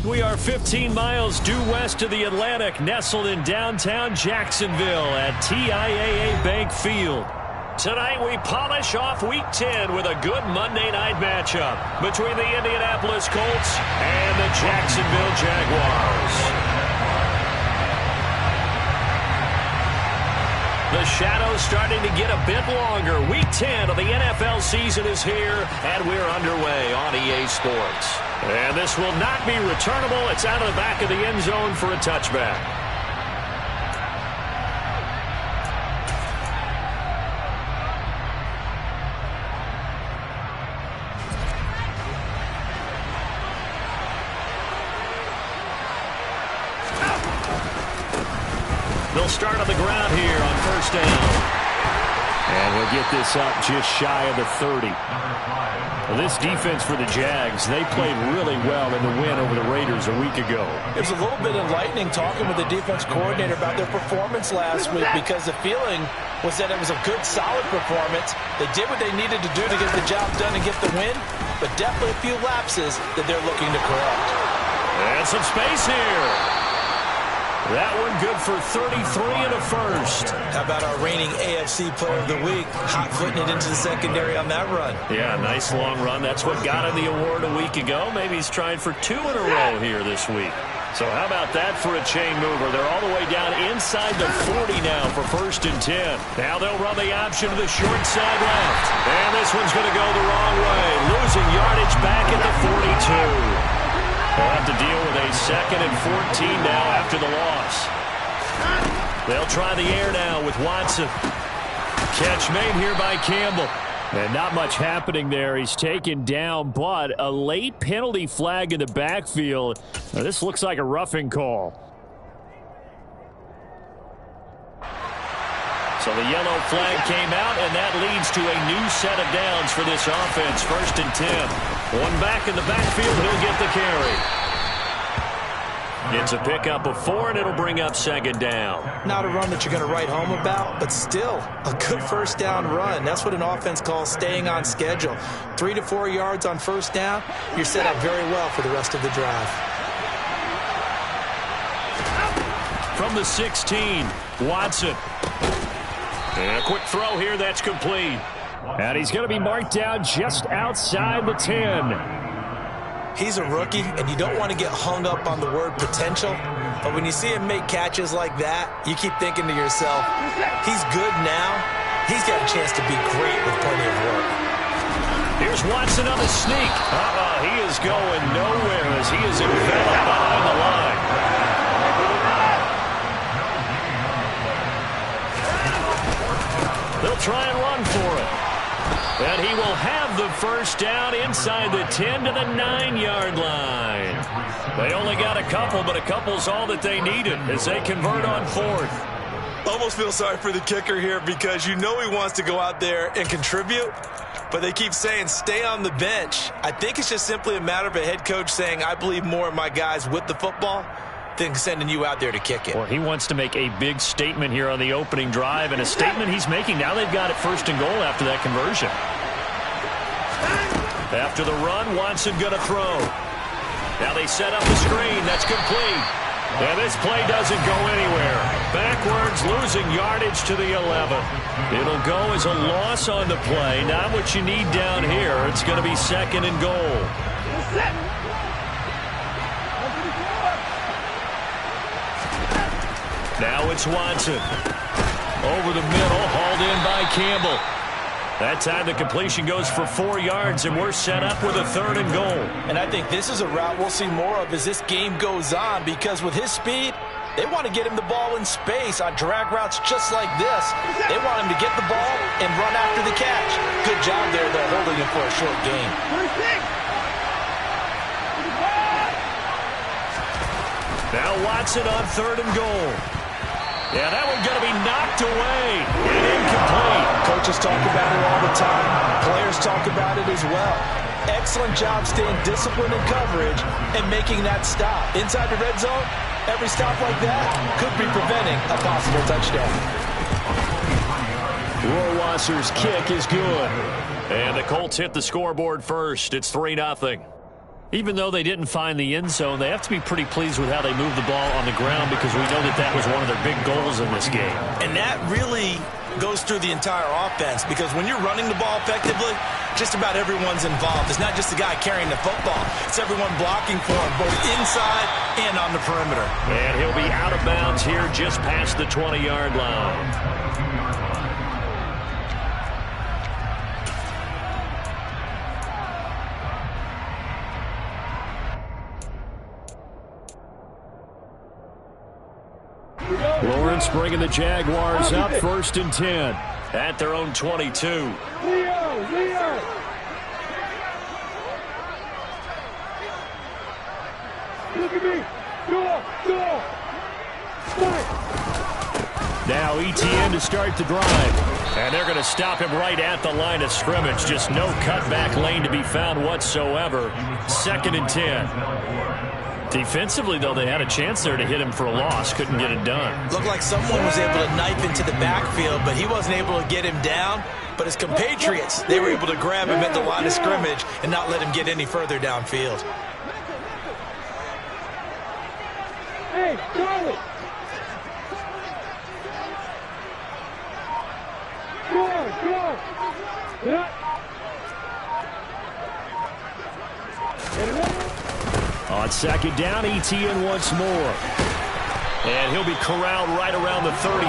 We are 15 miles due west of the Atlantic, nestled in downtown Jacksonville at TIAA Bank Field. Tonight we polish off Week 10 with a good Monday night matchup between the Indianapolis Colts and the Jacksonville Jaguars. The shadow's starting to get a bit longer. Week 10 of the NFL season is here, and we're underway on EA Sports. And this will not be returnable. It's out of the back of the end zone for a touchback. They'll start on the ground here on first down. And he'll get this up just shy of the 30. Well, this defense for the Jags, they played really well in the win over the Raiders a week ago. It was a little bit enlightening talking with the defense coordinator about their performance last week, because the feeling was that it was a good, solid performance. They did what they needed to do to get the job done and get the win, but definitely a few lapses that they're looking to correct. And some space here. That one good for 33 and a first. How about our reigning AFC Player of the Week, hot-footing it into the secondary on that run? Yeah, nice long run. That's what got him the award a week ago. Maybe he's trying for 2 in a row here this week. So how about that for a chain mover? They're all the way down inside the 40 now for first and 10. Now they'll run the option to the short side left. And this one's going to go the wrong way. Losing yardage back at the 42. They'll have to deal with a 2nd and 14 now after the loss. They'll try the air now with Watson. Catch made here by Campbell. And not much happening there. He's taken down, but a late penalty flag in the backfield. Now, this looks like a roughing call. So the yellow flag came out, and that leads to a new set of downs for this offense. First and 10. One back in the backfield. He'll get the carry. It's a pickup of 4, and it'll bring up 2nd down. Not a run that you're going to write home about, but still a good first down run. That's what an offense calls staying on schedule. 3 to 4 yards on first down. You're set up very well for the rest of the drive. From the 16, Watson. And a quick throw here, that's complete. And he's going to be marked down just outside the 10. He's a rookie, and you don't want to get hung up on the word potential. But when you see him make catches like that, you keep thinking to yourself, he's good now. He's got a chance to be great with plenty of work. Here's Watson on the sneak. He is going nowhere as he is enveloped behind the line. They'll try and run for it. And he will have the first down inside the 10 to the 9-yard line. They only got a couple, but a couple's all that they needed as they convert on 4th. Almost feel sorry for the kicker here, because you know he wants to go out there and contribute, but they keep saying stay on the bench. I think it's just simply a matter of a head coach saying, I believe more in my guys with the football than sending you out there to kick it. Well, he wants to make a big statement here on the opening drive, and a statement he's making. Now they've got it 1st and goal after that conversion. After the run, Watson going to throw. Now they set up the screen. That's complete. And this play doesn't go anywhere. Backwards, losing yardage to the 11. It'll go as a loss on the play. Not what you need down here. It's going to be 2nd and goal. Now it's Watson. Over the middle, hauled in by Campbell. That time the completion goes for 4 yards, and we're set up with a 3rd and goal. And I think this is a route we'll see more of as this game goes on, because with his speed, they want to get him the ball in space on drag routes just like this. They want him to get the ball and run after the catch. Good job there, though, holding him for a short gain. Now Watson on 3rd and goal. Yeah, that one's going to be knocked away and incomplete. Coaches talk about it all the time. Players talk about it as well. Excellent job staying disciplined in coverage and making that stop. Inside the red zone, every stop like that could be preventing a possible touchdown. Rohrwasser's kick is good. And the Colts hit the scoreboard first. It's 3-0. Even though they didn't find the end zone, they have to be pretty pleased with how they moved the ball on the ground because we know that that was one of their big goals in this game. And that really goes through the entire offense because when you're running the ball effectively, just about everyone's involved. It's not just the guy carrying the football. It's everyone blocking for him, both inside and on the perimeter. And he'll be out of bounds here just past the 20-yard line. Lawrence bringing the Jaguars up, 1st and 10 at their own 22. Leo. Look at me. Go. Now ETN to start the drive. And they're going to stop him right at the line of scrimmage. Just no cutback lane to be found whatsoever. 2nd and 10. Defensively, though, they had a chance there to hit him for a loss. Couldn't get it done. Looked like someone was able to knife into the backfield, but he wasn't able to get him down. But his compatriots, they were able to grab him at the line of scrimmage and not let him get any further downfield. Hey, Charlie! Go! On 2nd down, ETN once more. And he'll be corralled right around the 34.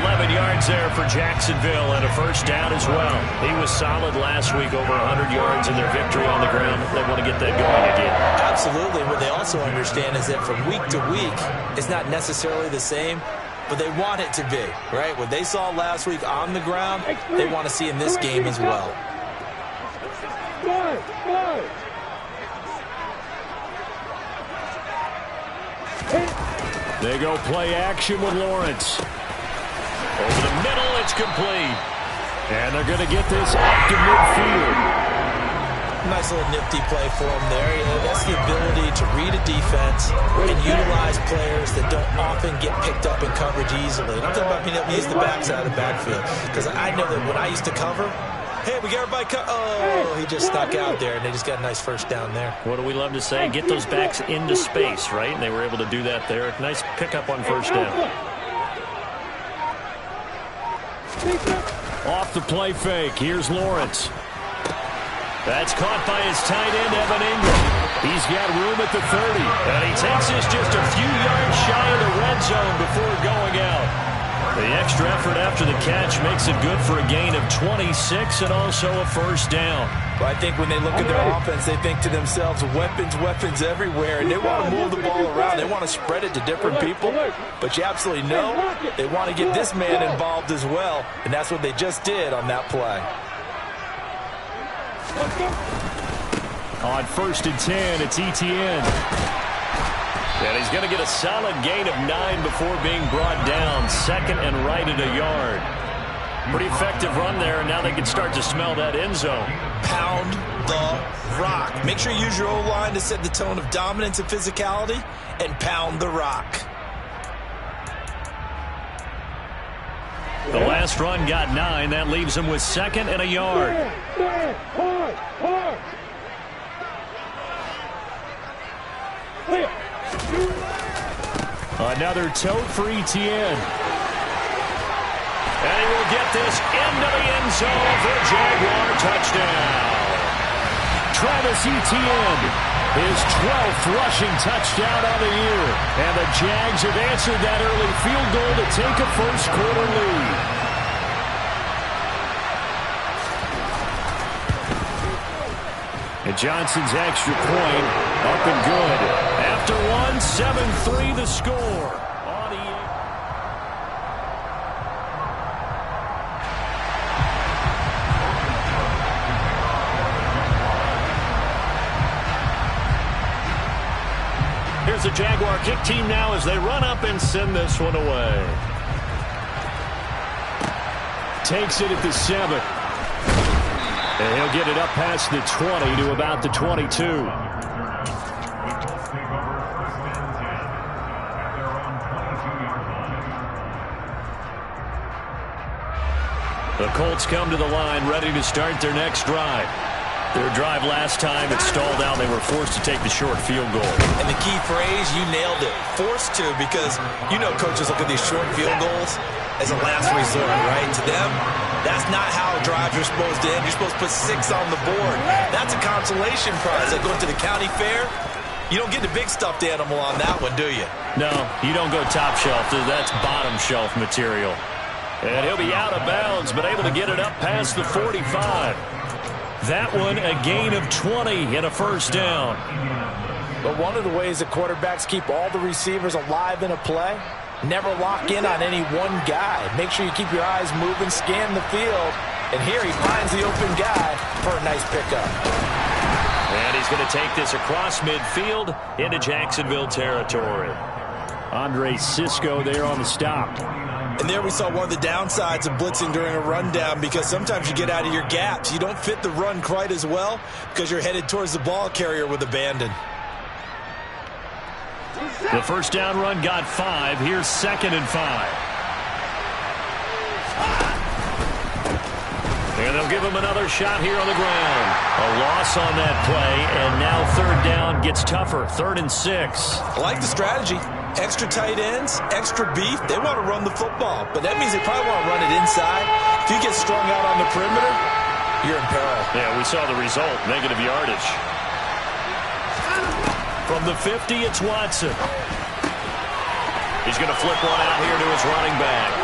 11 yards there for Jacksonville and a 1st down as well. He was solid last week, over 100 yards in their victory on the ground. They want to get that going again. Absolutely. What they also understand is that from week to week, it's not necessarily the same, but they want it to be, right? What they saw last week on the ground, they want to see in this game as well. They go play action with Lawrence. Over the middle, it's complete. And they're going to get this up to midfield. Nice little nifty play for him there. You know, that's the ability to read a defense and utilize players that don't often get picked up in coverage easily. And I'm talking about being able to use the backside of the backfield. Because I know that when I used to cover, hey, we got everybody oh, he just snuck out there, and they just got a nice 1st down there. What do we love to say? Get those backs into space, right? And they were able to do that there. Nice pickup on 1st down. Off the play fake. Here's Lawrence. That's caught by his tight end, Evan Ingram. He's got room at the 30. And he takes this just a few yards shy of the red zone before going out. The extra effort after the catch makes it good for a gain of 26 and also a 1st down. Well, I think when they look at their offense, they think to themselves, weapons everywhere, and they want to move the ball around. They want to spread it to different people, but you absolutely know they want to get this man involved as well, and that's what they just did on that play. On 1st and 10, it's ETN. And he's going to get a solid gain of 9 before being brought down. 2nd and right at a yard. Pretty effective run there, and now they can start to smell that end zone. Pound the rock. Make sure you use your O-line to set the tone of dominance and physicality, and pound the rock. The last run got 9. That leaves him with 2nd and a yard. Another tote for ETN. And he will get this into the end zone for a Jaguar touchdown. Travis Etienne, his 12th rushing touchdown on the year. And the Jags have answered that early field goal to take a 1st quarter lead. And Johnson's extra point up and good. After one, 7-3 the score. Here's the Jaguar kick team now as they run up and send this one away. Takes it at the 7. And he'll get it up past the 20 to about the 22. The Colts come to the line ready to start their next drive. Their drive last time, it stalled out. They were forced to take the short field goal. And the key phrase, you nailed it, forced to, because you know coaches look at these short field goals as a last resort, right? To them, that's not how drives are supposed to end. You're supposed to put 6 on the board. That's a consolation prize. Like going to the county fair, you don't get the big stuffed animal on that one, do you? No, you don't go top shelf. That's bottom shelf material. And he'll be out of bounds, but able to get it up past the 45. That one, a gain of 20 and a first down. But one of the ways that quarterbacks keep all the receivers alive in a play, never lock in on any one guy. Make sure you keep your eyes moving, scan the field. And here he finds the open guy for a nice pickup. And he's going to take this across midfield into Jacksonville territory. Andre Cisco there on the stop. And there we saw one of the downsides of blitzing during a rundown, because sometimes you get out of your gaps. You don't fit the run quite as well because you're headed towards the ball carrier with abandon. The first down run got 5. Here's 2nd and 5. And they'll give him another shot here on the ground. A loss on that play, and now 3rd down gets tougher. 3rd and 6. I like the strategy. Extra tight ends, extra beef. They want to run the football, but that means they probably want to run it inside. If you get strung out on the perimeter, you're in peril. Yeah, we saw the result, negative yardage. From the 50, it's Watson. He's going to flip one out here to his running back.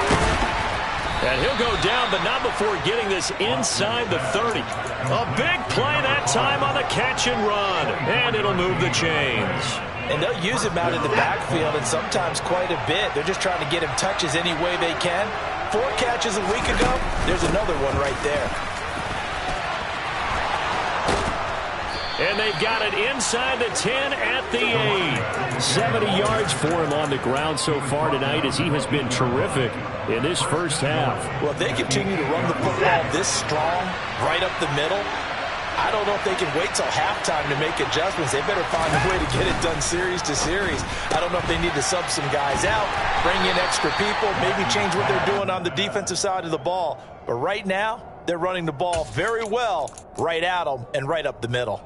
And he'll go down, but not before getting this inside the 30. A big play that time on the catch and run. And it'll move the chains. And they'll use him out in the backfield, and sometimes quite a bit. They're just trying to get him touches any way they can. 4 catches a week ago. There's another one right there. And they've got it inside the 10 at the 8. 70 yards for him on the ground so far tonight, as he has been terrific in this first half. Well, if they continue to run the football this strong, right up the middle, I don't know if they can wait till halftime to make adjustments. They better find a way to get it done series to series. I don't know if they need to sub some guys out, bring in extra people, maybe change what they're doing on the defensive side of the ball. But right now, they're running the ball very well right at them and right up the middle.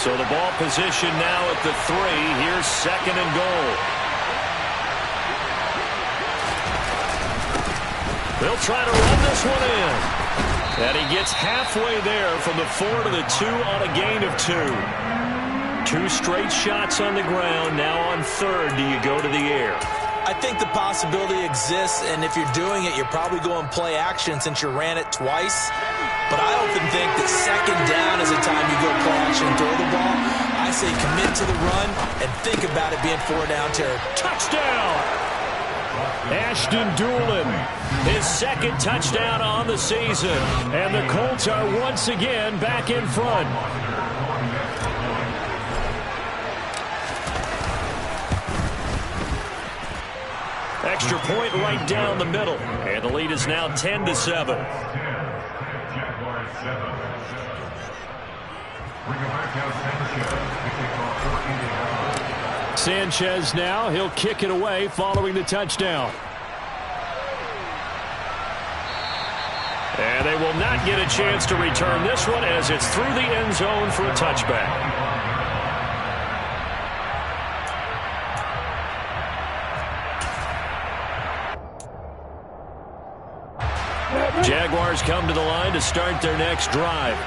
So the ball position now at the 3. Here's 2nd and goal. They'll try to run this one in. And he gets halfway there from the 4 to the 2 on a gain of 2. 2 straight shots on the ground. Now on 3rd, do you go to the air? I think the possibility exists, and if you're doing it, you're probably going play action since you ran it twice. But I often think that 2nd down is the time you go play action and throw the ball. I say commit to the run and think about it being 4 down territory. Touchdown! Ashton Doolin, his 2nd touchdown on the season. And the Colts are once again back in front. Extra point right down the middle. And the lead is now 10-7. Sanchez now. He'll kick it away following the touchdown. And they will not get a chance to return this one, as it's through the end zone for a touchback. Jaguars come to the line to start their next drive.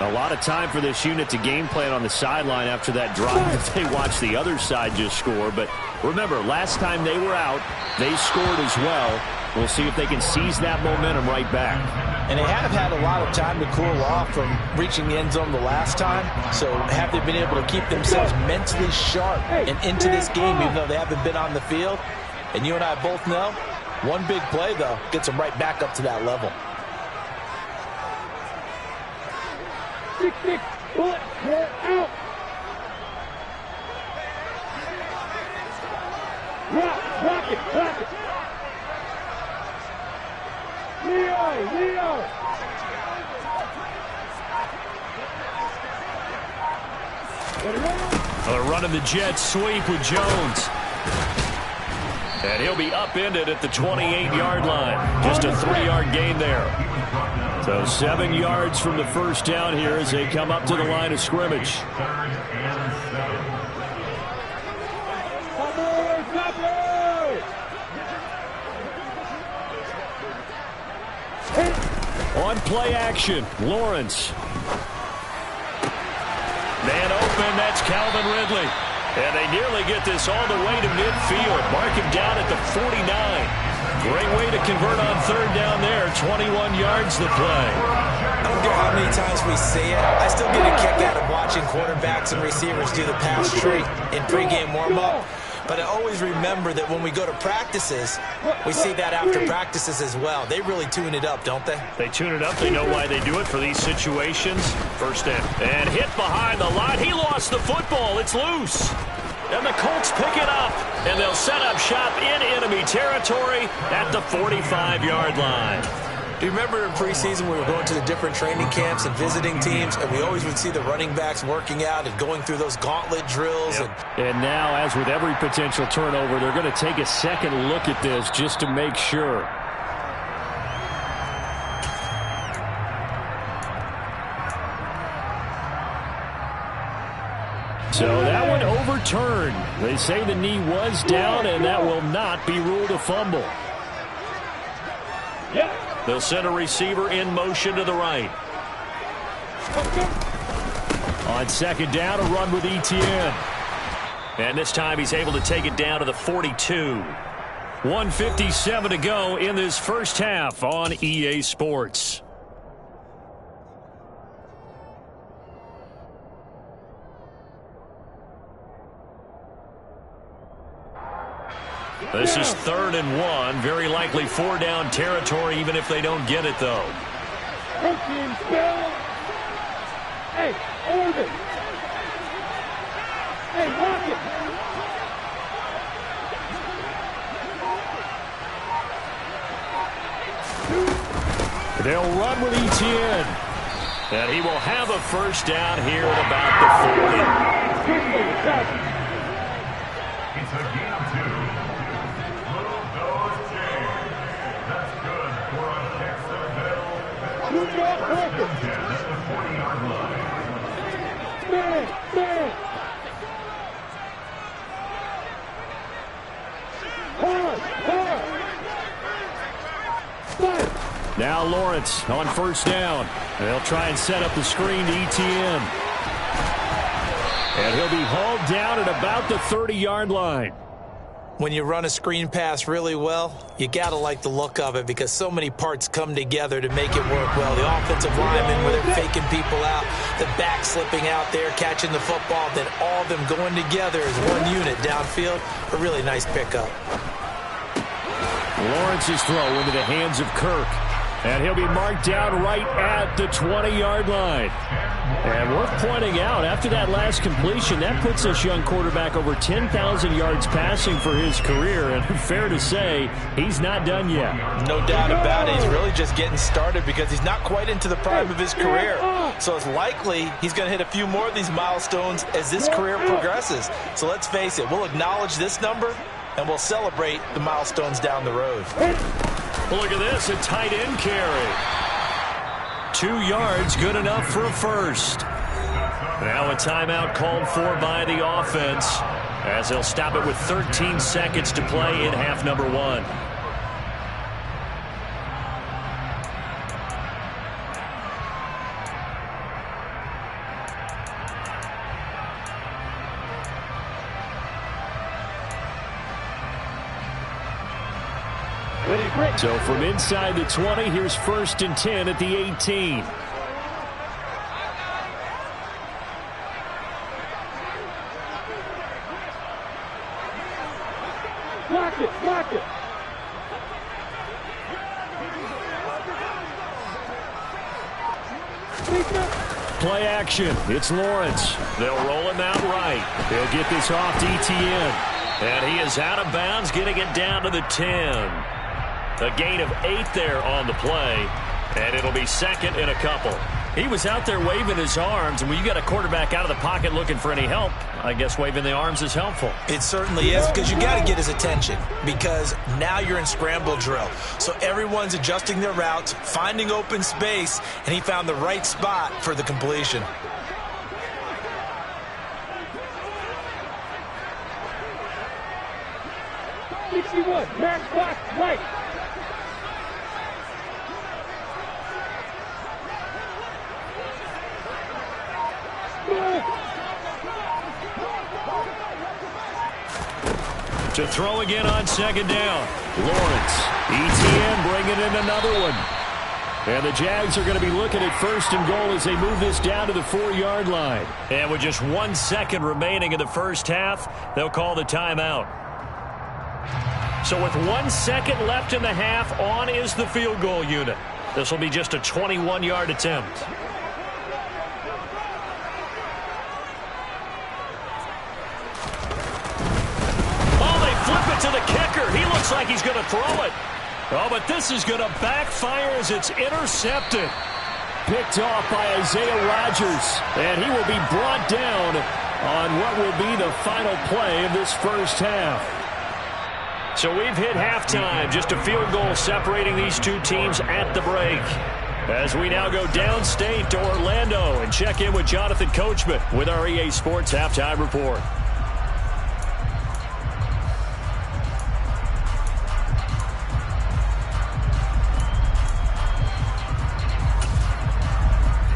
A lot of time for this unit to game plan on the sideline after that drive that they watched the other side just score. But remember, last time they were out, they scored as well. We'll see if they can seize that momentum right back. And they have had a lot of time to cool off from reaching the end zone the last time. So have they been able to keep themselves mentally sharp and into this game, even though they haven't been on the field? And you and I both know, one big play, though, gets them right back up to that level. 6-6, bullet, out. Rock it. Leo. They're running the jet sweep with Jones. And he'll be upended at the 28-yard line. Just a 3-yard gain there. So 7 yards from the first down here as they come up to the line of scrimmage. On play action, Lawrence. Man open, that's Calvin Ridley. And they nearly get this all the way to midfield. Mark him down at the 49. Great way to convert on third down there. 21 yards the play. I don't care how many times we see it. I still get a kick out of watching quarterbacks and receivers do the pass tree in pregame warm-up. But I always remember that when we go to practices, we see that after practices as well. They really tune it up, don't they? They tune it up. They know why they do it for these situations. First in. And hit behind the line. He lost the football. It's loose. And the Colts pick it up. And they'll set up shop in enemy territory at the 45-yard line. Do you remember in preseason we were going to the different training camps and visiting teams, and we always would see the running backs working out and going through those gauntlet drills? Yep. And now, as with every potential turnover, they're going to take a second look at this just to make sure. So that one overturned. They say the knee was down, and that will not be ruled a fumble. They'll send a receiver in motion to the right. On second down, a run with Etienne. And this time he's able to take it down to the 42. 1:57 to go in this first half on EA Sports. This is 3rd and 1. Very likely 4 down territory, even if they don't get it, though. Hey, hold it. Hey, walk it. They'll run with Etienne. And he will have a first down here at about the 40. It's a gain of 2. Move those chains. That's good for a Jacksonville. At the 40-yard line. Man. Hard. Now Lawrence on first down. They'll try and set up the screen to Etienne. And he'll be hauled down at about the 30-yard line. When you run a screen pass really well, you got to like the look of it because so many parts come together to make it work well. The offensive linemen, where they're faking people out, the back slipping out there, catching the football, then all of them going together as one unit downfield. A really nice pickup. Lawrence's throw into the hands of Kirk. And he'll be marked down right at the 20-yard line. And worth pointing out, after that last completion, that puts this young quarterback over 10,000 yards passing for his career. And fair to say, he's not done yet. No doubt about it. He's really just getting started because he's not quite into the prime of his career. So it's likely he's going to hit a few more of these milestones as this career progresses. So let's face it, we'll acknowledge this number and we'll celebrate the milestones down the road. Well, look at this, a tight end carry. 2 yards, good enough for a first. Now a timeout called for by the offense as they'll stop it with 13 seconds to play in half number 1. So from inside the 20, here's 1st and 10 at the 18. Block it. Play action. It's Lawrence. They'll roll him out right. They'll get this off to Etienne. And he is out of bounds, getting it down to the 10. A gain of 8 there on the play, and it'll be 2nd and a couple. He was out there waving his arms, and when you got a quarterback out of the pocket looking for any help, I guess waving the arms is helpful. It certainly is, because you got to get his attention, because now you're in scramble drill. So everyone's adjusting their routes, finding open space, and he found the right spot for the completion. Max box right. To throw again on second down. Lawrence. ETN bringing in another one. And the Jags are going to be looking at first and goal as they move this down to the 4-yard line. And with just 1 second remaining in the first half, they'll call the timeout. So with 1 second left in the half, on is the field goal unit. This will be just a 21-yard attempt. To the kicker. He looks like he's going to throw it. Oh, but this is going to backfire as it's intercepted. Picked off by Isaiah Rodgers. And he will be brought down on what will be the final play of this first half. So we've hit halftime. Just a field goal separating these two teams at the break. As we now go downstate to Orlando and check in with Jonathan Coachman with our EA Sports Halftime Report.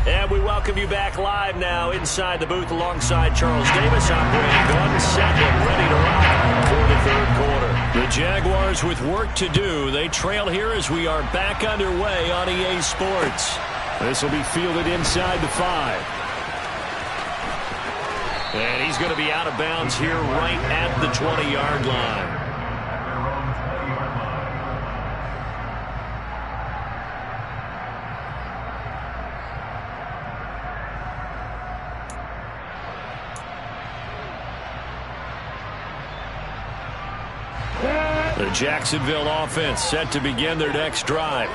And we welcome you back live now inside the booth alongside Charles Davis. I'm Brady Gunn, set and ready to rock for the third quarter. The Jaguars with work to do. They trail here as we are back underway on EA Sports. This will be fielded inside the 5. And he's going to be out of bounds here right at the 20-yard line. The Jacksonville offense set to begin their next drive.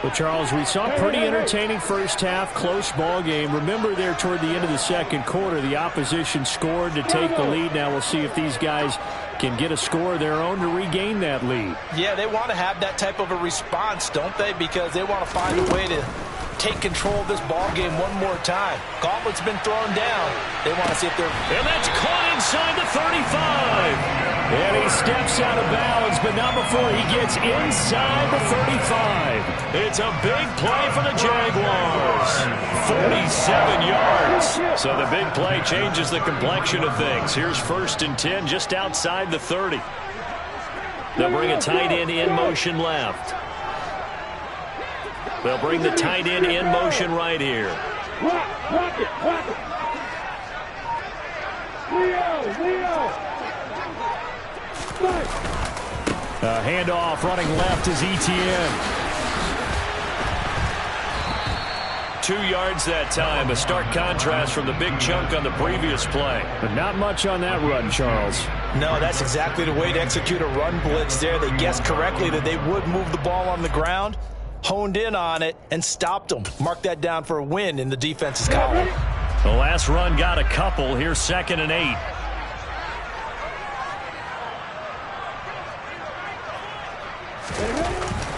But, Charles, we saw a pretty entertaining first half, close ball game. Remember there toward the end of the second quarter, the opposition scored to take the lead. Now we'll see if these guys can get a score of their own to regain that lead. Yeah, they want to have that type of a response, don't they? Because they want to find a way to take control of this ball game one more time. Gauntlet's been thrown down. They want to see if they're... And that's caught inside the 35. And he steps out of bounds, but not before he gets inside the 35. It's a big play for the Jaguars. 47 yards. So the big play changes the complexion of things. Here's 1st and 10 just outside the 30. They'll bring a tight end in motion left. They'll bring the tight end in motion right here. Rock it. Leo. Handoff running left is ETN. 2 yards that time. A stark contrast from the big chunk on the previous play. But not much on that run, Charles. No, that's exactly the way to execute a run blitz there. They guessed correctly that they would move the ball on the ground, honed in on it, and stopped them. Mark that down for a win in the defense's column. The last run got a couple. Here's 2nd and 8.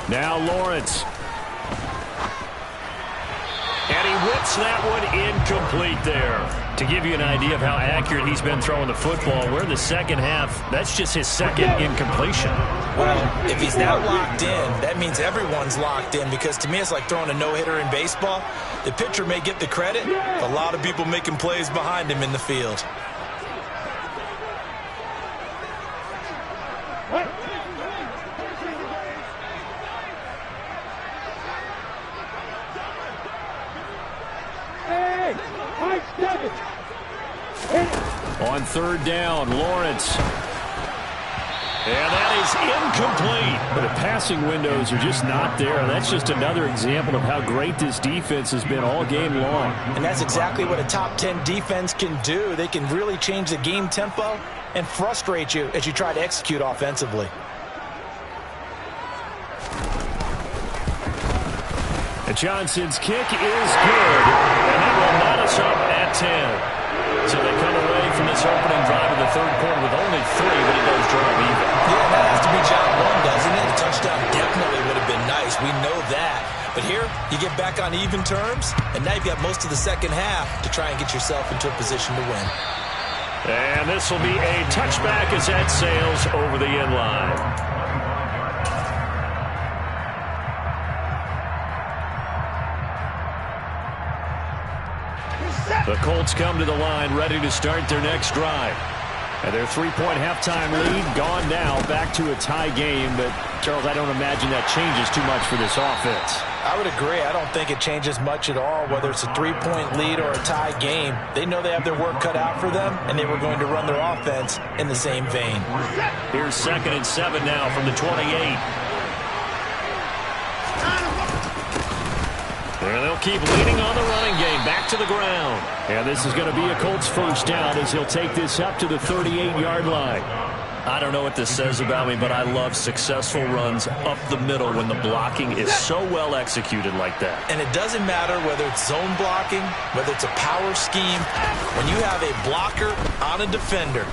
Now Lawrence. And he whips that one incomplete there. To give you an idea of how accurate he's been throwing the football, we're in the second half. That's just his second incompletion. Well, if he's that locked in, that means everyone's locked in, because to me it's like throwing a no-hitter in baseball. The pitcher may get the credit, but a lot of people making plays behind him in the field. On 3rd down, Lawrence. And that is incomplete. But the passing windows are just not there. That's just another example of how great this defense has been all game long. And that's exactly what a top 10 defense can do. They can really change the game tempo and frustrate you as you try to execute offensively. Johnson's kick is good, and that will knot us up at 10. So they come away from this opening drive in the third quarter with only 3, but it does drive even. Yeah, that has to be job one, doesn't it? A touchdown definitely would have been nice. We know that. But here, you get back on even terms, and now you've got most of the second half to try and get yourself into a position to win. And this will be a touchback as that sails over the end line. The Colts come to the line ready to start their next drive. And their 3-point halftime lead gone now, back to a tie game. But, Charles, I don't imagine that changes too much for this offense. I would agree. I don't think it changes much at all, whether it's a 3-point lead or a tie game. They know they have their work cut out for them, and they were going to run their offense in the same vein. Here's 2nd and 7 now from the 28. And they'll keep leaning on the running game, back to the ground. And this is going to be a Colts first down as he'll take this up to the 38-yard line. I don't know what this says about me, but I love successful runs up the middle when the blocking is so well executed like that. And it doesn't matter whether it's zone blocking, whether it's a power scheme. When you have a blocker on a defender,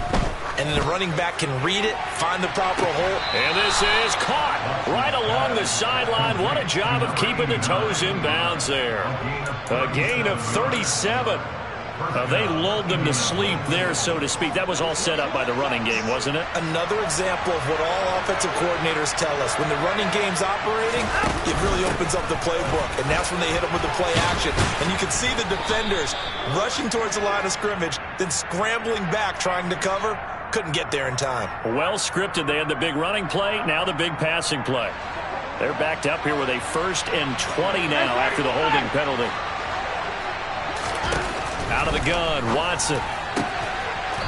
and the running back can read it, find the proper hole. And this is caught right along the sideline. What a job of keeping the toes in bounds there. A gain of 37. They lulled them to sleep there, so to speak. That was all set up by the running game, wasn't it? Another example of what all offensive coordinators tell us. When the running game's operating, it really opens up the playbook, and that's when they hit them with the play action. And you can see the defenders rushing towards the line of scrimmage, then scrambling back, trying to cover. Couldn't get there in time. Well scripted. They had the big running play, now the big passing play. They're backed up here with a 1st and 20 now after the holding penalty. Out of the gun, Watson.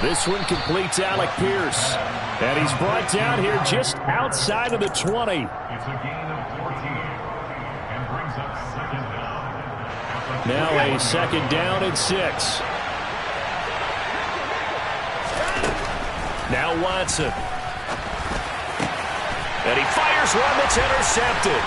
This one completes Alec Pierce. And he's brought down here just outside of the 20. It's a gain of 14 and brings up 2nd down. Now a 2nd down and 6. Now Watson. And he fires one that's intercepted.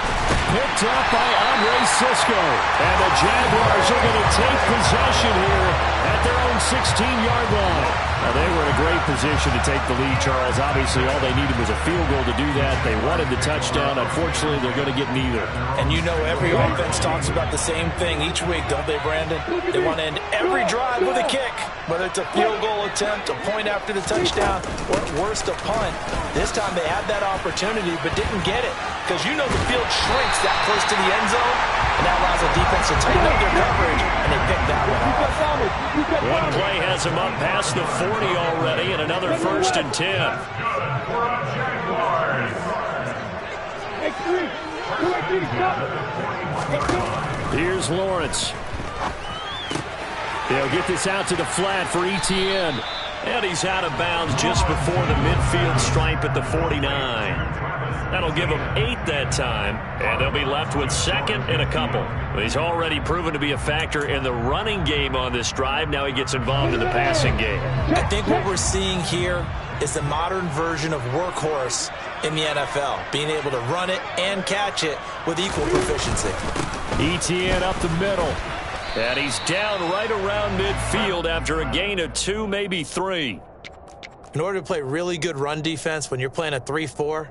Picked up by Andre Sisco. And the Jaguars are going to take possession here at their own 16-yard line. Now, they were in a great position to take the lead, Charles. Obviously, all they needed was a field goal to do that. They wanted the touchdown. Unfortunately, they're going to get neither. And you know every offense talks about the same thing each week, don't they, Brandon? They want to end every drive with a kick, whether it's a field goal attempt, a point after the touchdown, or at worst, a punt. This time they had that opportunity but didn't get it because you know the field shrinks that close to the end zone, and that allows the defense to tighten up their coverage, and they pick that one off. One play has them up past the 40 already, and another 1st and 10. Here's Lawrence. They'll get this out to the flat for Etienne. And he's out of bounds just before the midfield stripe at the 49. That'll give them 8 that time, and they'll be left with 2nd and a couple. He's already proven to be a factor in the running game on this drive. Now he gets involved in the passing game. I think what we're seeing here is the modern version of workhorse in the NFL, being able to run it and catch it with equal proficiency. Etienne up the middle. And he's down right around midfield after a gain of 2, maybe 3. In order to play really good run defense when you're playing a 3-4,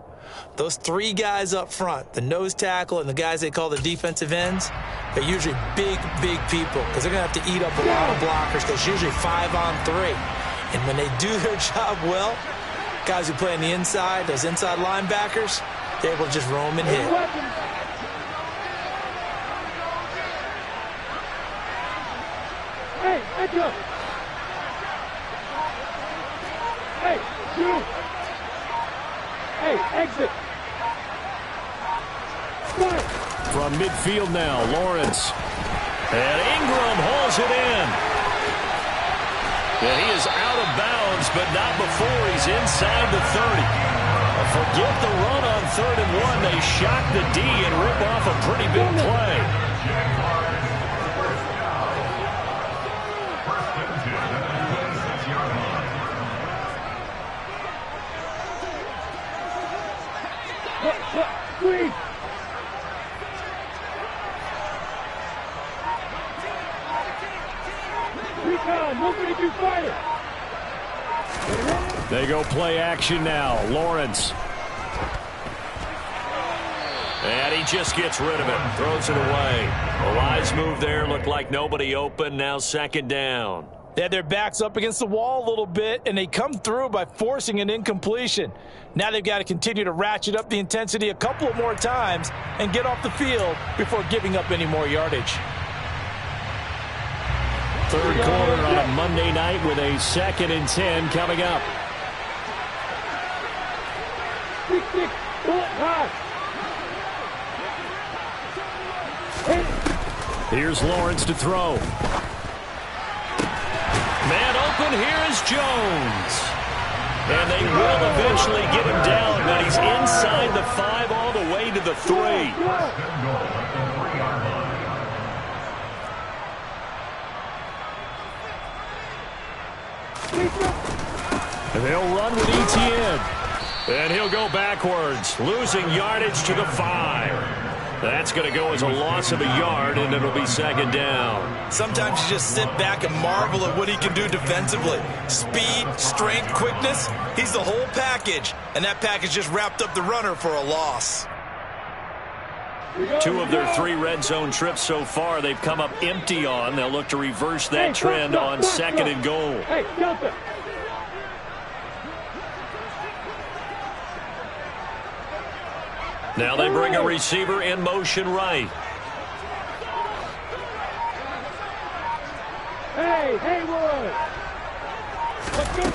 those 3 guys up front, the nose tackle and the guys they call the defensive ends, they're usually big, big people because they're going to have to eat up a lot of blockers because it's usually 5-on-3. And when they do their job well, guys who play on the inside, those inside linebackers, they're able to just roam and hit. Hey, exit! Hey, shoot! Hey, exit! Fire! From midfield now, Lawrence. And Ingram hauls it in. And he is out of bounds, but not before he's inside the 30. Forget the run on 3rd and 1. They shock the D and rip off a pretty big play. You fire. They go play action now. Lawrence. And he just gets rid of it. Throws it away. A wise move there. Looked like nobody open. Now second down. They had their backs up against the wall a little bit, and they come through by forcing an incompletion. Now they've got to continue to ratchet up the intensity a couple of more times and get off the field before giving up any more yardage. Third quarter on a Monday night with a 2nd and 10 coming up. 6-6, bullet high. Here's Lawrence to throw. Man open, here is Jones. And they will eventually get him down, but he's inside the 5 all the way to the 3. And they'll run with Etienne. And he'll go backwards, losing yardage to the 5. That's going to go as a loss of a yard, and it'll be 2nd down. Sometimes you just sit back and marvel at what he can do defensively. Speed, strength, quickness. He's the whole package, and that package just wrapped up the runner for a loss. 2 of their 3 red zone trips so far they've come up empty on. They'll look to reverse that trend on 2nd and goal. Hey, Delta. Now they bring a receiver in motion right. Hey, Haywood. Let's go.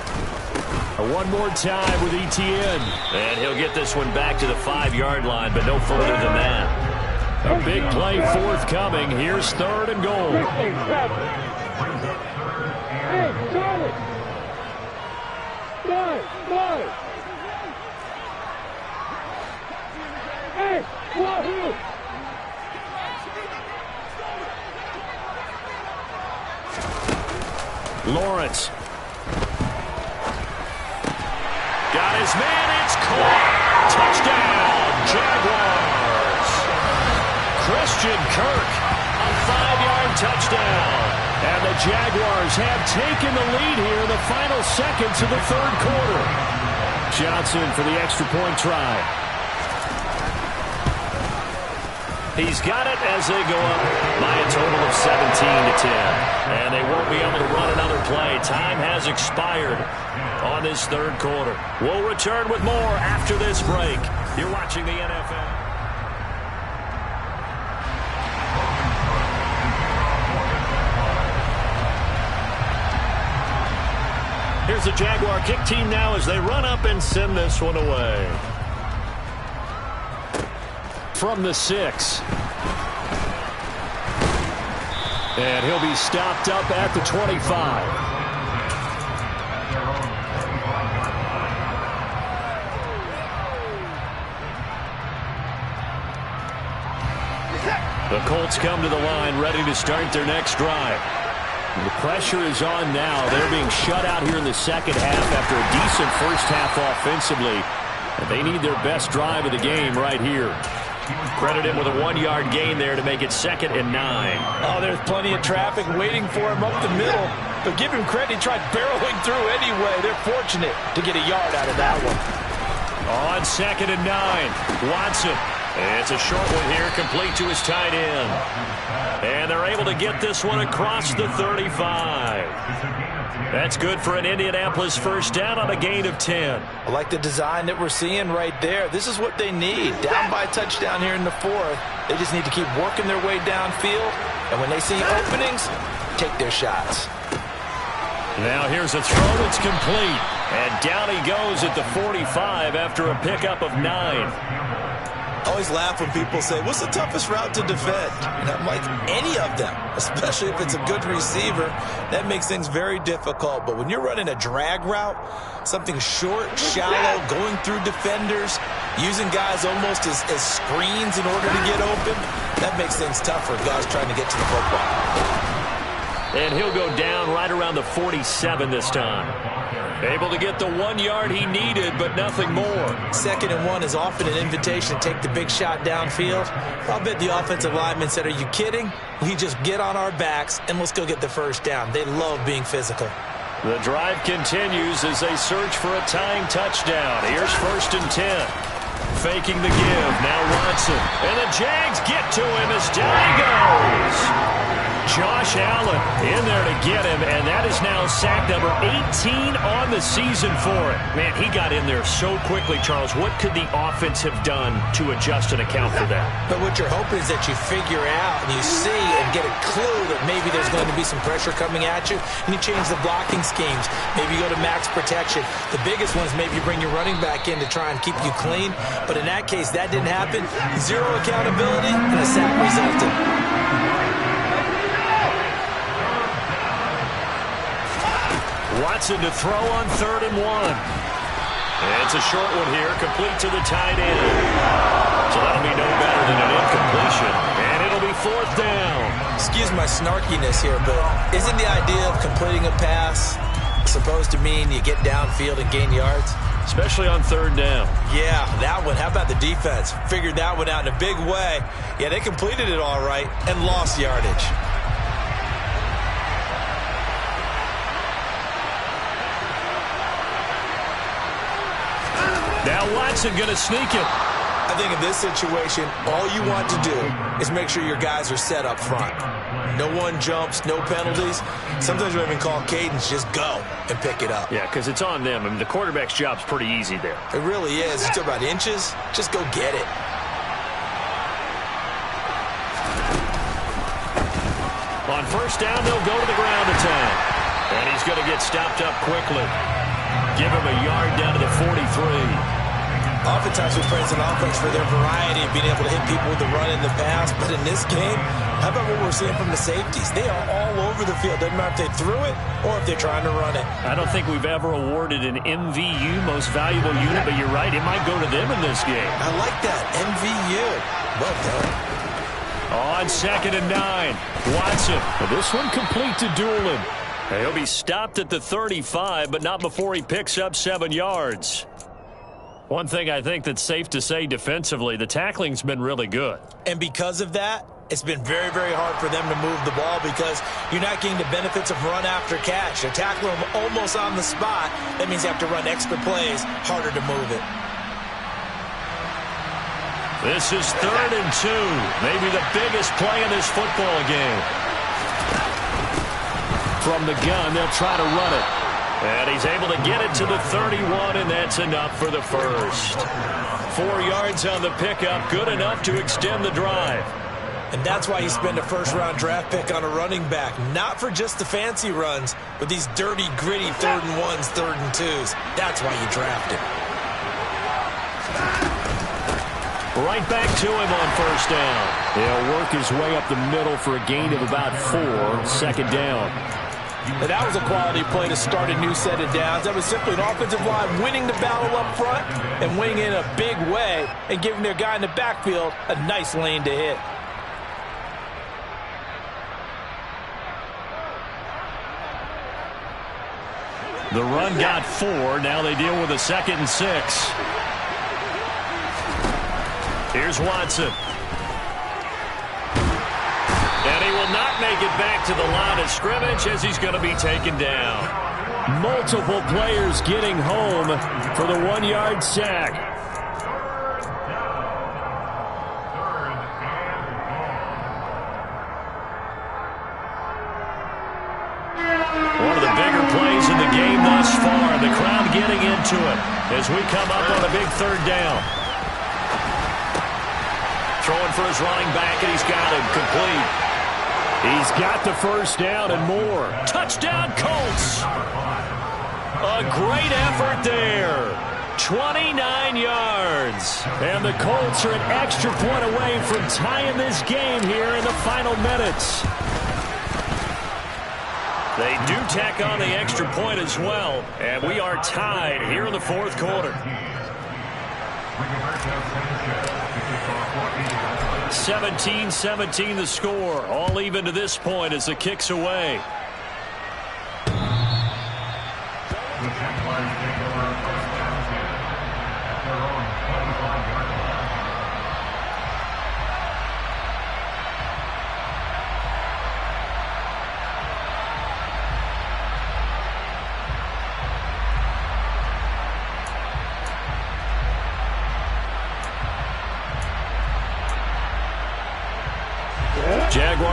One more time with Etienne. And he'll get this one back to the 5-yard line, but no further than that. A big play forthcoming. Here's 3rd and goal. Hey, Charlie. Guys. Hey, wahoo! Lawrence. Got his man. It's caught. Touchdown, Jaguars. Christian Kirk, a 5-yard touchdown. And the Jaguars have taken the lead here in the final seconds of the 3rd quarter. Johnson for the extra point try. He's got it as they go up by a total of 17-10. And they won't be able to run another play. Time has expired on this 3rd quarter. We'll return with more after this break. You're watching the NFL. Here's the Jaguar kick team now as they run up and send this one away. From the 6. And he'll be stopped up at the 25. The Colts come to the line ready to start their next drive. The pressure is on now. They're being shut out here in the 2nd half after a decent first half offensively. And they need their best drive of the game right here. Credit him with a 1-yard gain there to make it 2nd and 9. Oh, there's plenty of traffic waiting for him up the middle. But give him credit, he tried barreling through anyway. They're fortunate to get a yard out of that one. On 2nd and 9, Watson. It's a short one here, complete to his tight end. And they're able to get this one across the 35. That's good for an Indianapolis first down on a gain of 10. I like the design that we're seeing right there. This is what they need. Down by a touchdown here in the 4th. They just need to keep working their way downfield. And when they see openings, take their shots. Now here's a throw that's complete. And down he goes at the 45 after a pickup of 9. I always laugh when people say, what's the toughest route to defend? And I'm like, any of them, especially if it's a good receiver. That makes things very difficult. But when you're running a drag route, something short, shallow, going through defenders, using guys almost as screens in order to get open, that makes things tough for guys trying to get to the football. And he'll go down right around the 47 this time. Able to get the 1 yard he needed, but nothing more. 2nd and 1 is often an invitation to take the big shot downfield. I'll bet the offensive lineman said, are you kidding? We just get on our backs and let's go get the first down. They love being physical. The drive continues as they search for a tying touchdown. Here's 1st and 10. Faking the give. Now Watson. And the Jags get to him as down he goes. Josh Allen in there to get him, and that is now sack number 18 on the season for him. Man, he got in there so quickly, Charles. What could the offense have done to adjust and account for that? But what you're hoping is that you figure out and you see and get a clue that maybe there's going to be some pressure coming at you, and you change the blocking schemes. Maybe you go to max protection. The biggest one is maybe you bring your running back in to try and keep you clean. But in that case, that didn't happen. Zero accountability, and a sack resulted. Watson to throw on 3rd and 1. It's a short one here, complete to the tight end. So that'll be no better than an incompletion, and it'll be 4th down. Excuse my snarkiness here, but isn't the idea of completing a pass supposed to mean you get downfield and gain yards? Especially on 3rd down. Yeah, that one. How about the defense? Figured that one out in a big way. Yeah, they completed it all right and lost yardage. Now Watson going to sneak it. I think in this situation, all you want to do is make sure your guys are set up front. No one jumps, no penalties. Sometimes we even call cadence, just go and pick it up. Yeah, because it's on them. I mean, the quarterback's job's pretty easy there. It really is. It's about inches. Just go get it. On 1st down, they'll go to the ground attack. And he's going to get stopped up quickly. Give him a yard down to the 43. Oftentimes we praise an offense for their variety of being able to hit people with the run and the pass. But in this game, how about what we're seeing from the safeties? They are all over the field. Doesn't matter if they threw it or if they're trying to run it. I don't think we've ever awarded an MVU, most valuable unit, but you're right. It might go to them in this game. I like that. MVU. Well done. On 2nd and 9, Watson. Well, this one complete to Doolin. He'll be stopped at the 35, but not before he picks up 7 yards. One thing I think that's safe to say defensively, the tackling's been really good. And because of that, it's been very, very hard for them to move the ball because you're not getting the benefits of run after catch. They tackle them almost on the spot. That means you have to run extra plays, harder to move it. This is 3rd and 2, maybe the biggest play in this football game. From the gun, they'll try to run it. And he's able to get it to the 31, and that's enough for the first. 4 yards on the pickup, good enough to extend the drive. And that's why you spend a first-round draft pick on a running back. Not for just the fancy runs, but these dirty, gritty 3rd and 1s, 3rd and 2s. That's why you draft him. Right back to him on 1st down. He'll work his way up the middle for a gain of about 4, 2nd down. And that was a quality play to start a new set of downs. That was simply an offensive line winning the battle up front and winning in a big way and giving their guy in the backfield a nice lane to hit. The run got 4. Now they deal with a 2nd and 6. Here's Watson. And he will not make it back to the line of scrimmage as he's going to be taken down. Multiple players getting home for the 1-yard sack. One of the bigger plays in the game thus far. The crowd getting into it as we come up on a big 3rd down. Throwing for his running back, and he's got him complete. He's got the 1st down and more. Touchdown, Colts. A great effort there. 29 yards. And the Colts are an extra point away from tying this game here in the final minutes. They do tack on the extra point as well, and we are tied here in the 4th quarter. 17-17 the score. All even to this point as the kick's away.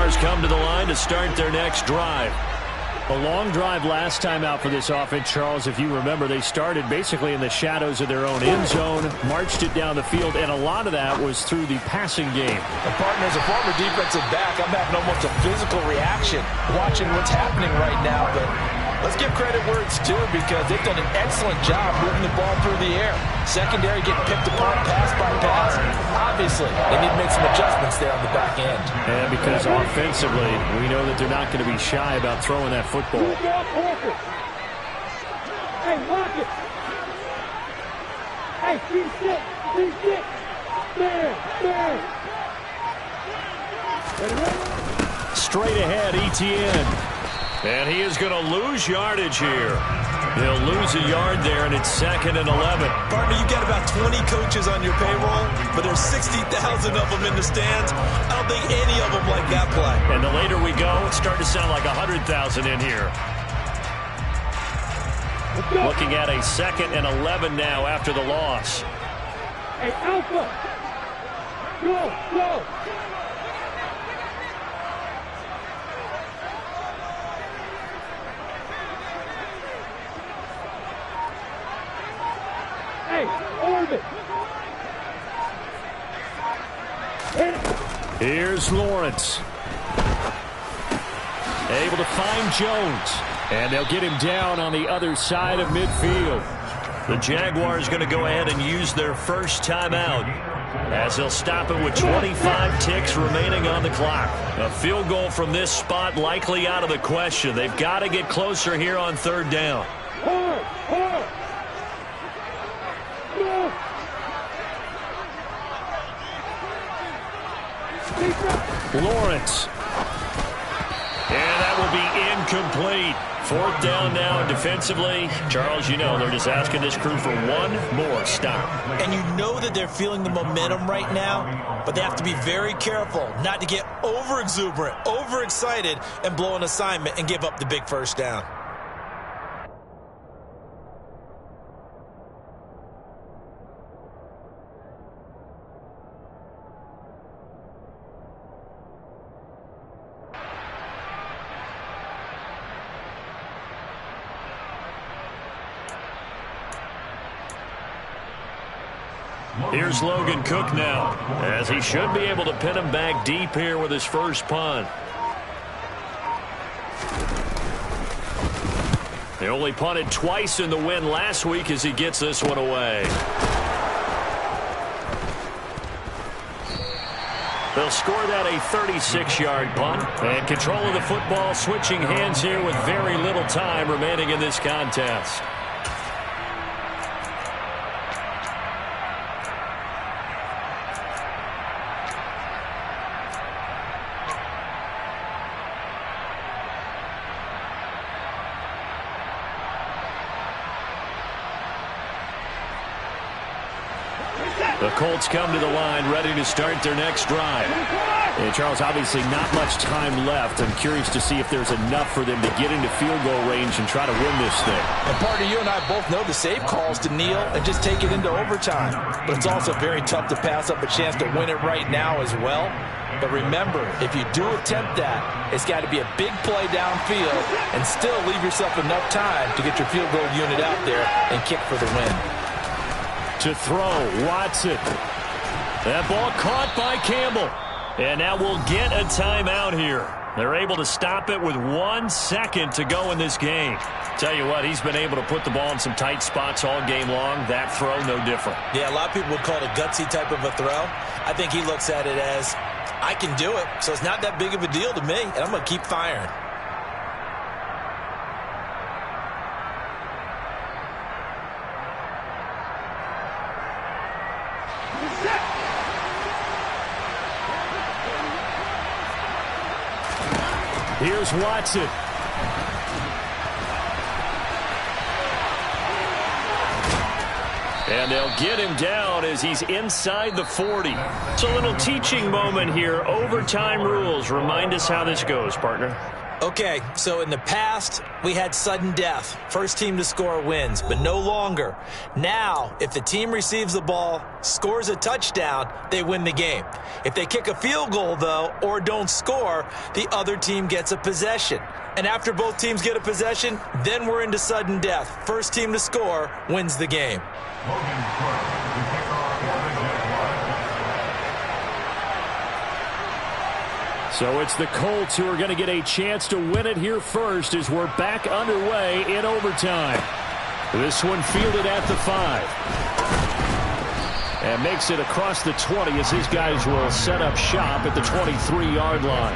Jaguars come to the line to start their next drive. A long drive last time out for this offense, Charles. If you remember, they started basically in the shadows of their own end zone, marched it down the field, and a lot of that was through the passing game. And partner, as a former defensive back, I'm having almost a physical reaction watching what's happening right now. But let's give credit where it's due, because they've done an excellent job moving the ball through the air. Secondary getting picked apart pass by pass. Obviously, they need to make some adjustments there on the back end. And because offensively, we know that they're not going to be shy about throwing that football. Hey, lock it. Hey, 3-6. There. Straight ahead, Etienne. And he is going to lose yardage here. He'll lose a yard there, and it's 2nd and 11. Partner, you got about 20 coaches on your payroll, but there's 60,000 of them in the stands. I don't think any of them like that play. And the later we go, it's starting to sound like 100,000 in here. Looking at a 2nd and 11 now after the loss. Hey, Alpha. Go. Hey, Orbit. Here's Lawrence. Able to find Jones. And they'll get him down on the other side of midfield. The Jaguars going to go ahead and use their first timeout, as they'll stop it with 25 ticks remaining on the clock. A field goal from this spot likely out of the question. They've got to get closer here on 3rd down. Hard. Lawrence. And that will be incomplete. 4th down now, and defensively, Charles, you know, they're just asking this crew for one more stop. And you know that they're feeling the momentum right now, but they have to be very careful not to get over-exuberant, over-excited, and blow an assignment and give up the big first down. Here's Logan Cook now, as he should be able to pin him back deep here with his first punt. They only punted twice in the win last week as he gets this one away. They'll score that a 36-yard punt. And control of the football switching hands here with very little time remaining in this contest. The Colts come to the line ready to start their next drive. And Charles, obviously not much time left. I'm curious to see if there's enough for them to get into field goal range and try to win this thing. And partner, you and I both know the save calls to kneel and just take it into overtime. But it's also very tough to pass up a chance to win it right now as well. But remember, if you do attempt that, it's got to be a big play downfield and still leave yourself enough time to get your field goal unit out there and kick for the win. To throw, Watson. That ball caught by Campbell. And now we'll get a timeout here. They're able to stop it with 1 second to go in this game. Tell you what, he's been able to put the ball in some tight spots all game long. That throw, no different. Yeah, a lot of people would call it a gutsy type of a throw. I think he looks at it as, I can do it, so it's not that big of a deal to me, and I'm going to keep firing. Here's Watson. And they'll get him down as he's inside the 40. It's a little teaching moment here. Overtime rules. Remind us how this goes, partner. Okay, so in the past, we had sudden death. First team to score wins, but no longer. Now, if the team receives the ball, scores a touchdown, they win the game. If they kick a field goal, though, or don't score, the other team gets a possession. And after both teams get a possession, then we're into sudden death. First team to score wins the game. So it's the Colts who are going to get a chance to win it here first as we're back underway in overtime. This one fielded at the 5. And makes it across the 20 as his guys will set up shop at the 23-yard line.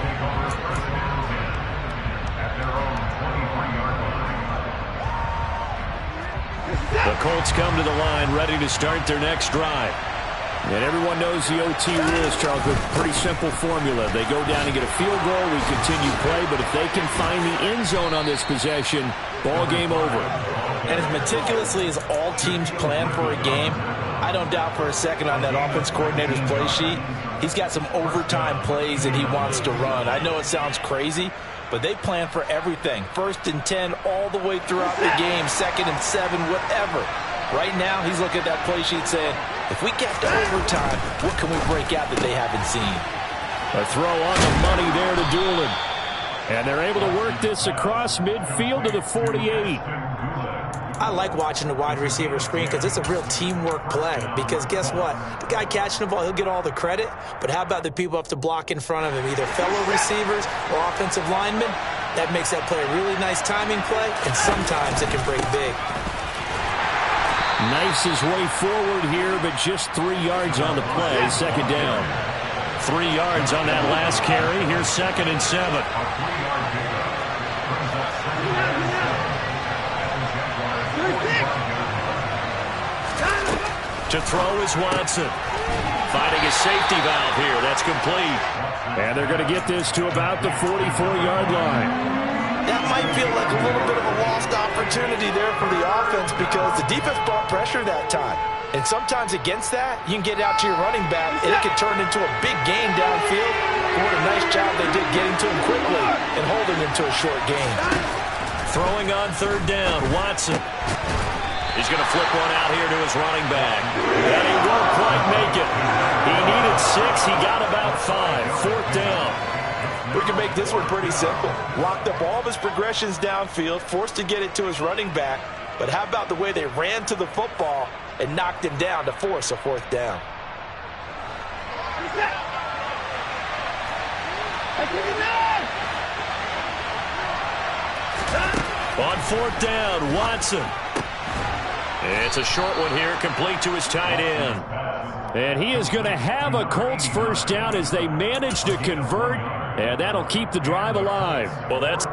The Colts come to the line ready to start their next drive. And everyone knows the OT rules, Charles, with a pretty simple formula. They go down and get a field goal, we continue play, but if they can find the end zone on this possession, ball game over. And as meticulously as all teams plan for a game, I don't doubt for a second on that offense coordinator's play sheet, he's got some overtime plays that he wants to run. I know it sounds crazy, but they plan for everything. 1st and 10 all the way throughout the game, 2nd and 7, whatever. Right now, he's looking at that play sheet saying, if we get to overtime, what can we break out that they haven't seen? A throw on the money there to Doolin. And they're able to work this across midfield to the 48. I like watching the wide receiver screen because it's a real teamwork play. Because guess what? The guy catching the ball, he'll get all the credit. But how about the people up to block in front of him, either fellow receivers or offensive linemen? That makes that play a really nice timing play, and sometimes it can break big. Knifes his way forward here, but just 3 yards on the play. 2nd down. 3 yards on that last carry. Here's 2nd and 7. To throw is Watson. Finding a safety valve here. That's complete. And they're going to get this to about the 44-yard line. That might feel like a little bit of a lost opportunity there for the offense because the defense brought pressure that time. And sometimes against that, you can get out to your running back, and it can turn into a big gain downfield. But what a nice job they did getting to him quickly and holding him to a short gain. Throwing on 3rd down, Watson. He's going to flip one out here to his running back. And he won't quite make it. He needed 6. He got about 5. 4th down. We can make this one pretty simple. Locked up all of his progressions downfield, forced to get it to his running back. But how about the way they ran to the football and knocked him down to force a 4th down? On 4th down, Watson. It's a short one here, complete to his tight end. And he is going to have a Colts first down as they manage to convert, and that'll keep the drive alive. Well, that's...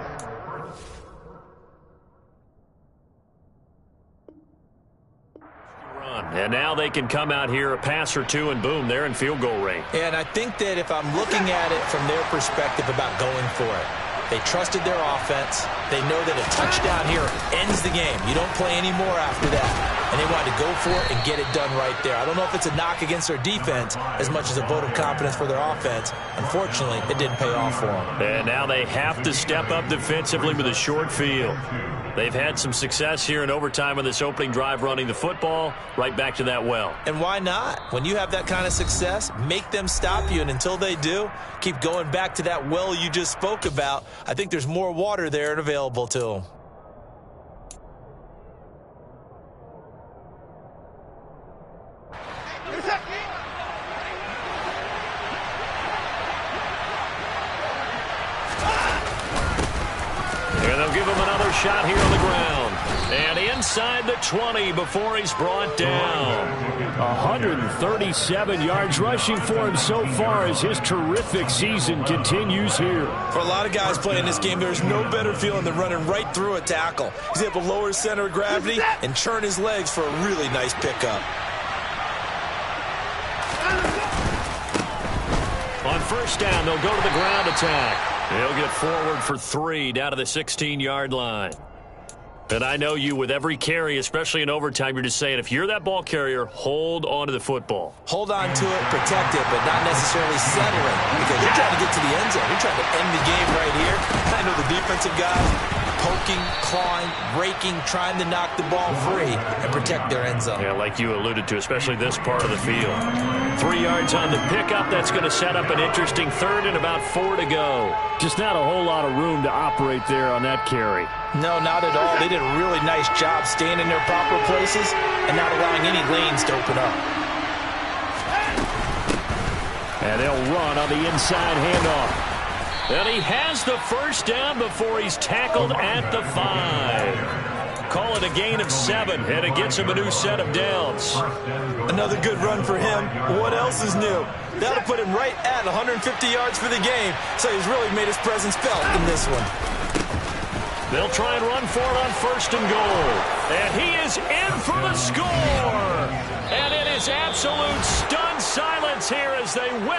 And now they can come out here, a pass or two, and boom, they're in field goal range. And I think that if I'm looking at it from their perspective about going for it, they trusted their offense. They know that a touchdown here ends the game. You don't play any more after that. And they wanted to go for it and get it done right there. I don't know if it's a knock against their defense as much as a vote of confidence for their offense. Unfortunately, it didn't pay off for them. And now they have to step up defensively with a short field. They've had some success here in overtime on this opening drive running the football right back to that well. And why not? When you have that kind of success, make them stop you. And until they do, keep going back to that well you just spoke about. I think there's more water there and available to them. And they'll give him another shot here on the ground. And inside the 20 before he's brought down. 137 yards rushing for him so far as his terrific season continues here. For a lot of guys playing this game, there's no better feeling than running right through a tackle. He's able to lower his center of gravity and churn his legs for a really nice pickup. On 1st down, they'll go to the ground attack. They'll get forward for 3 down to the 16-yard line. And I know you, with every carry, especially in overtime, you're just saying, if you're that ball carrier, hold on to the football. Hold on to it, protect it, but not necessarily settle it, because you're trying to get to the end zone. You're trying to end the game right here. I handle the defensive guys, poking, clawing, raking, trying to knock the ball free and protect their end zone. Yeah, like you alluded to, especially this part of the field. 3 yards on the pickup. That's going to set up an interesting third and about 4 to go. Just not a whole lot of room to operate there on that carry. No, not at all. They did a really nice job staying in their proper places and not allowing any lanes to open up. And they'll run on the inside handoff. And he has the first down before he's tackled at the 5. Call it a gain of 7, and it gets him a new set of downs. Another good run for him. What else is new? That'll put him right at 150 yards for the game, so he's really made his presence felt in this one. They'll try and run for it on 1st and goal. And he is in for the score. And it is absolute stunned silence here as they win